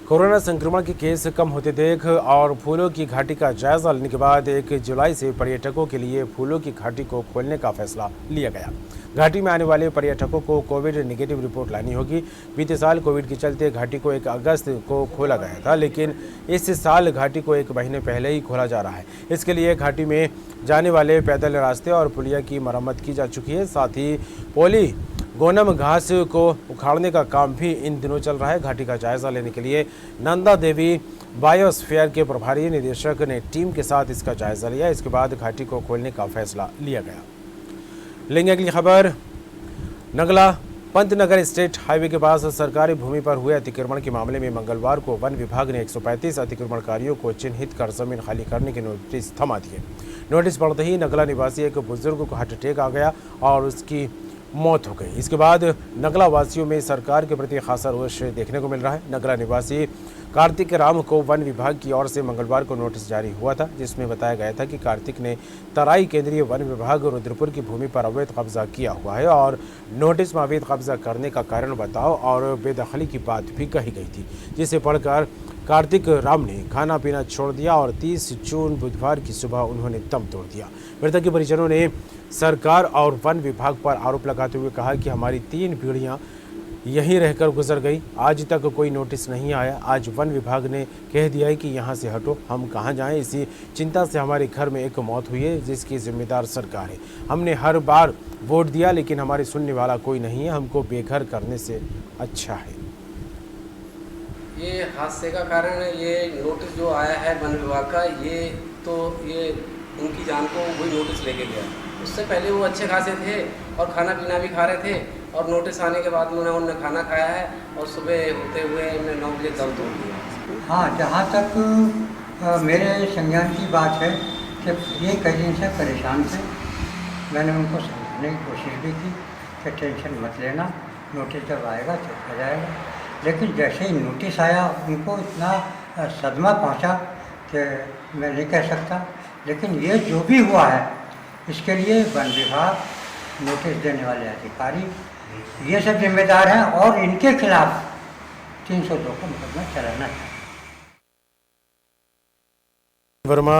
Corona संक्रमण के case कम होते देख और फूलों की घाटी का जायजा लेने के बाद 1 जुलाई से पर्यटकों के लिए फूलों की घाटी को खोलने का फैसला लिया गया। घाटी में आने वाले पर्यटकों को कोविड नेगेटिव रिपोर्ट लानी होगी। बीते साल कोविड के चलते घाटी को 1 अगस्त को खोला गया था, लेकिन इस साल घाटी को 1 महीने पहले ही खोला जा रहा है। इसके लिए घाटी में जाने वाले पैदल रास्ते और पुलिया की मरम्मत की जा चुकी है। साथ ही पोली गोनम घास को उखाड़ने का काम भी इन दिनों चल रहा है। घाटी का जायजा लेने के लिए नंदा देवी बायोस्फीयर के प्रभारी निदेशक ने टीम के साथ इसका जायजा लिया। इसके बाद घाटी को खोलने का फैसला लिया गया। लेंगे अगली खबर। नगला पंतनगर स्टेट हाईवे के पास सरकारी भूमि पर हुए अतिक्रमण के मामले में मंगलवार को वन विभाग ने 135 अतिक्रमणकारियों को चिन्हित कर जमीन खाली करने के नोटिस थमा दिए। नोटिस पढ़ते ही नगला निवासी एक बुजुर्ग को हार्ट अटैक आ गया और उसकी मौत हो गई। इसके बाद नगला वासियों में सरकार के प्रति खासा रोष देखने को मिल रहा है। नगला निवासी कार्तिक राम को वन विभाग की ओर से मंगलवार को नोटिस जारी हुआ था, जिसमें बताया गया था कि कार्तिक ने तराई केंद्रीय वन विभाग रुद्रपुर की भूमि पर अवैध कब्जा किया हुआ है और नोटिस में अवैध कब्जा करने का कारण बताओ और बेदखली की बात भी कही गई थी, जिसे पढ़कर कार्तिक राम ने खाना पीना छोड़ दिया और 30 जून बुधवार की सुबह उन्होंने दम तोड़ दिया। मृतक के परिजनों ने सरकार और वन विभाग पर आरोप लगाते हुए कहा कि हमारी 3 पीढ़ियां यहीं रहकर गुजर गई, आज तक कोई नोटिस नहीं आया। आज वन विभाग ने कह दिया है कि यहाँ से हटो, हम कहाँ जाएं। इसी चिंता से हमारे घर में एक मौत हुई है, जिसकी जिम्मेदार सरकार है। हमने हर बार वोट दिया, लेकिन हमारे सुनने वाला कोई नहीं है। हमको बेघर करने से अच्छा है। ये हादसे का कारण ये नोटिस जो आया है वन विभाग का, ये उनकी जान को वही नोटिस लेके गया। उससे पहले वो अच्छे खासे थे और खाना पीना भी खा रहे थे और नोटिस आने के बाद उन्होंने खाना खाया है और सुबह होते हुए उन्होंने 9 बजे दम तोड़ दिया। हाँ, जहाँ तक मेरे संज्ञान की बात है कि ये कई दिन से परेशान थे। मैंने उनको समझाने की कोशिश भी की कि टेंशन मत लेना, नोटिस जब आएगा चेक हो जाएगा। लेकिन जैसे ही नोटिस आया उनको इतना सदमा पहुंचा कि मैं नहीं कह सकता। लेकिन ये जो भी हुआ है इसके लिए वन विभाग, नोटिस देने वाले अधिकारी ये सब जिम्मेदार हैं और इनके खिलाफ 302 का मुकदमा चलाना चाहिए। वर्मा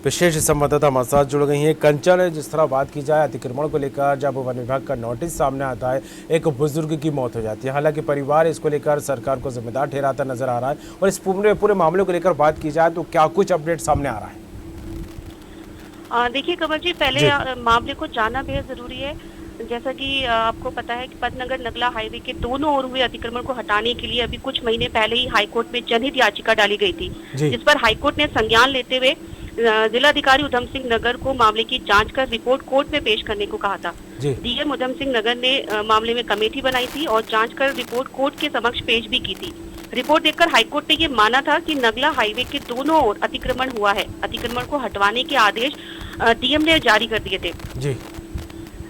विशेष संवाददाता हमारे साथ जुड़ गई हैं। कंचन, जिस तरह बात की जाए अतिक्रमण को लेकर, जब वन विभाग का नोटिस सामने आता है एक बुजुर्ग की मौत हो जाती है। हालांकि परिवार इसको लेकर सरकार को जिम्मेदार ठहराता नजर आ रहा है। और इस पूरे मामले को लेकर बात की जाए तो क्या कुछ अपडेट सामने आ रहा है? देखिए कमल जी, पहले मामले को जानना बेहद जरूरी है। जैसा कि आपको पता है कि पंतनगर नगला हाईवे के दोनों ओर हुए अतिक्रमण को हटाने के लिए अभी कुछ महीने पहले ही हाईकोर्ट में जनहित याचिका डाली गई थी, जिस पर हाईकोर्ट ने संज्ञान लेते हुए जिलाधिकारी उधम सिंह नगर को मामले की जांच कर रिपोर्ट कोर्ट में पेश करने को कहा था। डीएम उधम सिंह नगर ने मामले में कमेटी बनाई थी और जांच कर रिपोर्ट कोर्ट के समक्ष पेश भी की थी। रिपोर्ट देखकर हाईकोर्ट ने ये माना था कि नगला हाईवे के दोनों ओर अतिक्रमण हुआ है। अतिक्रमण को हटवाने के आदेश डीएम ने जारी कर दिए थे। जी।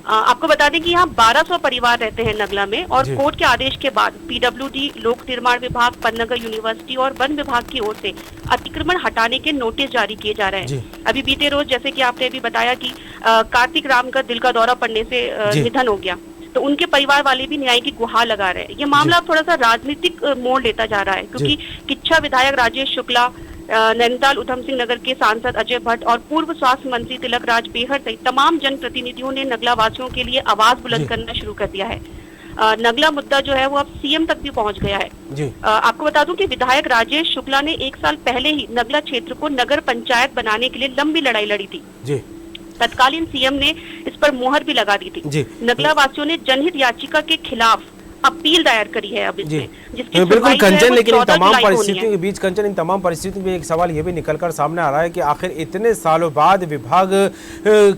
आपको बता दें कि यहाँ 1200 परिवार रहते हैं नगला में और कोर्ट के आदेश के बाद पीडब्ल्यूडी, लोक निर्माण विभाग, पंतनगर यूनिवर्सिटी और वन विभाग की ओर से अतिक्रमण हटाने के नोटिस जारी किए जा रहे हैं। अभी बीते रोज, जैसे कि आपने अभी बताया कि कार्तिक राम का दिल का दौरा पड़ने से निधन हो गया, तो उनके परिवार वाले भी न्याय की गुहार लगा रहे हैं। ये मामला थोड़ा सा राजनीतिक मोड़ लेता जा रहा है, क्योंकि किच्छा विधायक राजेश शुक्ला, नैनीताल उधम सिंह नगर के सांसद अजय भट्ट और पूर्व स्वास्थ्य मंत्री तिलक राज बेहर सहित तमाम जनप्रतिनिधियों ने नगला वासियों के लिए आवाज बुलंद करना शुरू कर दिया है। नगला मुद्दा जो है वो अब सीएम तक भी पहुंच गया है। आपको बता दूं कि विधायक राजेश शुक्ला ने 1 साल पहले ही नगला क्षेत्र को नगर पंचायत बनाने के लिए लंबी लड़ाई लड़ी थी। तत्कालीन सीएम ने इस पर मुहर भी लगा दी थी। नगला वासियों ने जनहित याचिका के खिलाफ अपील दायर करी है अब इसमें, जिसकी बिल्कुल कंचन, लेकिन इन तमाम परिस्थितियों के बीच कंचन, इन तमाम परिस्थितियों में एक सवाल ये भी निकलकर सामने आ रहा है कि आखिर इतने सालों बाद विभाग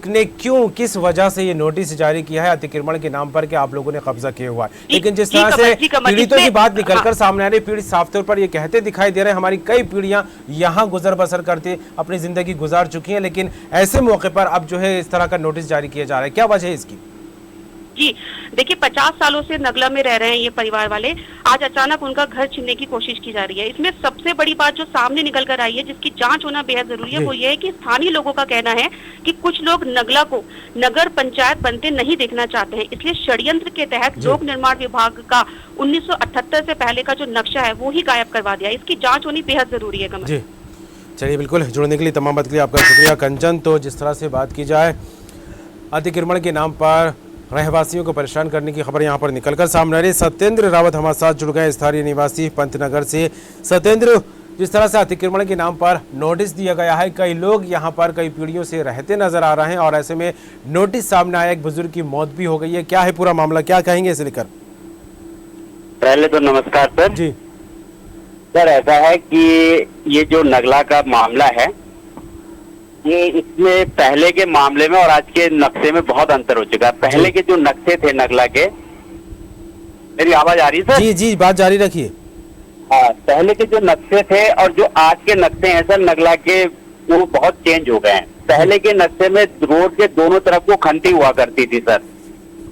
ने क्यों, किस वजह से ये नोटिस जारी किया है अतिक्रमण के नाम पर कि आप लोगों ने कब्जा किया हुआ है। लेकिन जिस तरह से पीड़ितों की बात निकलकर सामने आ रही, पीड़ित साफ तौर पर ये कहते दिखाई दे रहे हैं हमारी कई पीढ़ियां यहाँ गुजर बसर करते अपनी जिंदगी गुजार चुकी है, लेकिन ऐसे मौके पर अब जो है इस तरह का नोटिस जारी किया जा रहा है, क्या वजह है इसकी? जी, देखिए 50 सालों से नगला में रह रहे हैं ये परिवार वाले। आज अचानक उनका घर छीनने की कोशिश की जा रही है। इसमें सबसे बड़ी बात जो सामने निकल कर आई है, जिसकी जांच होना बेहद जरूरी है, जी। वो ये है कि स्थानीय लोगों का कहना है कि कुछ लोग नगला को नगर पंचायत बनते नहीं देखना चाहते हैं। इसलिए षड्यंत्र के तहत जी। लोक निर्माण विभाग का 1978 से पहले का जो नक्शा है वो ही गायब करवा दिया। इसकी जाँच होनी बेहद जरूरी है। कमल जी, चलिए बिल्कुल, जुड़ने के लिए तमाम बात के लिए आपका शुक्रिया कंचन। तो जिस तरह से बात की जाए, अतिक्रमण के नाम पर रहवासियों को परेशान करने की खबर यहाँ पर निकलकर सामने आ रही है। सत्येंद्र रावत हमारे साथ जुड़ गए, स्थानीय निवासी पंतनगर से। सत्येंद्र, जिस तरह से अतिक्रमण के नाम पर नोटिस दिया गया है, कई लोग यहाँ पर कई पीढ़ियों से रहते नजर आ रहे हैं और ऐसे में नोटिस सामने आया, एक बुजुर्ग की मौत भी हो गई है। क्या है पूरा मामला, क्या कहेंगे इसे लेकर? पहले तो नमस्कार सर। जी सर, ऐसा है कि ये जो नगला का मामला है, ये इसमें पहले के मामले में और आज के नक्शे में बहुत अंतर हो चुका है। पहले के जो नक्शे थे नगला के, मेरी आवाज आ रही है सर? जी जी, बात जारी रखिए। हाँ, पहले के जो नक्शे थे और जो आज के नक्शे हैं सर नगला के, वो बहुत चेंज हो गए हैं। पहले के नक्शे में रोड के दोनों तरफ वो खंती हुआ करती थी सर,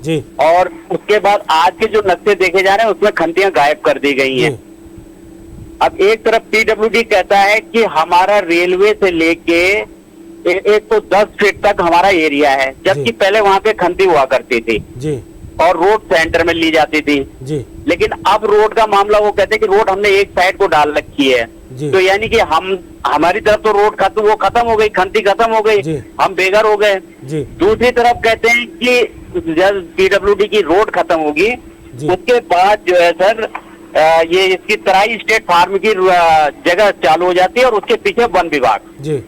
जी और उसके बाद आज के जो नक्शे देखे जा रहे हैं उसमें खंतियां गायब कर दी गई हैं। जी अब एक तरफ पीडब्ल्यूडी कहता है कि हमारा रेलवे से लेके 110 फीट तक हमारा एरिया है, जी। जबकि पहले वहां पे खंती हुआ करती थी जी और रोड सेंटर में ली जाती थी। जी लेकिन अब रोड का मामला, वो कहते हैं कि रोड हमने एक साइड को डाल रखी है, जी। तो यानी कि हमारी तरफ तो रोड खत्म हो गई, खंती खत्म हो गई, जी। हम बेघर हो गए। जी दूसरी तरफ कहते हैं कि जब पीडब्ल्यूडी की रोड खत्म होगी, जी। उसके बाद जो है सर ये इसकी तराई स्टेट फार्म की जगह चालू हो जाती है और उसके पीछे वन विभाग। जी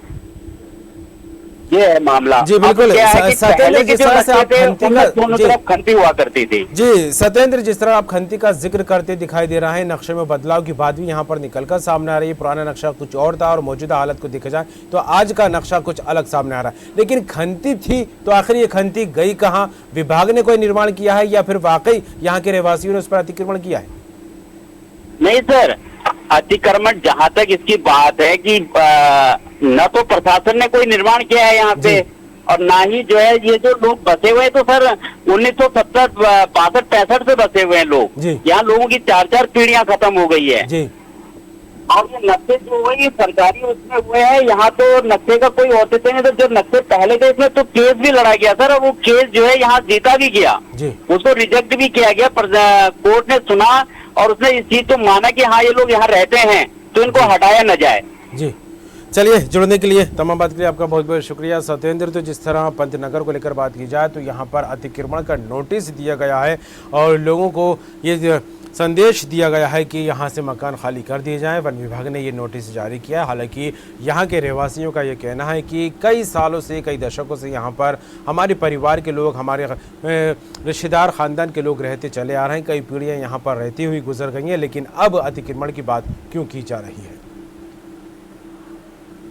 ये है मामला। जी, बिल्कुल। अब क्या है कि सत्येंद्र, पहले के जिस जो तरह से नक्शे आप थे, खंती उनमें का- दोनों जी। तरफ खंती हुआ करती थी। जी सत्येंद्र, जिस तरह आप खंती का जिक्र करते दिखाई दे रहा है, नक्शे में बदलाव की बात भी यहाँ पर निकलकर सामने आ रही है। पुराना नक्शा कुछ और था और मौजूदा हालत को देखा जाए तो आज का नक्शा कुछ अलग सामने आ रहा है। लेकिन खंती थी तो आखिर ये खंती गई कहाँ? विभाग ने कोई निर्माण किया है या फिर वाकई यहाँ के रहवासियों ने उस पर अतिक्रमण किया है? नहीं सर, अतिक्रमण जहां तक इसकी बात है कि न तो प्रशासन ने कोई निर्माण किया है यहाँ पे, और ना ही जो है ये जो लोग बसे हुए हैं, तो सर 1970 62 65 से बसे हुए हैं लोग। जी। यहाँ लोगों की 4 पीढ़ियां खत्म हो गई है। जी और ये नक्शे जो हुए ये सरकारी उसमें हुए हैं, यहाँ तो नक्शे का कोई औचित्य नहीं। तो जो नक्शे पहले थे इसमें तो केस भी लड़ा गया सर, और वो केस जो है यहाँ जीता भी गया, जी उसको रिजेक्ट भी किया गया, पर कोर्ट ने सुना और उसने इस चीज को माना कि हाँ ये लोग यहाँ रहते हैं तो इनको हटाया न जाए। जी, चलिए, जुड़ने के लिए तमाम बात के लिए आपका बहुत बहुत शुक्रिया सत्येंद्र। तो जिस तरह पंतनगर को लेकर बात की जाए तो यहाँ पर अतिक्रमण का नोटिस दिया गया है और लोगों को ये संदेश दिया गया है कि यहाँ से मकान खाली कर दिए जाएं। वन विभाग ने ये नोटिस जारी किया है। हालांकि यहाँ के रहवासियों का ये कहना है कि कई सालों से, कई दशकों से यहाँ पर हमारे परिवार के लोग, हमारे रिश्तेदार, ख़ानदान के लोग रहते चले आ रहे हैं। कई पीढ़ियाँ यहाँ पर रहती हुई गुजर गई हैं, लेकिन अब अतिक्रमण की बात क्यों की जा रही है?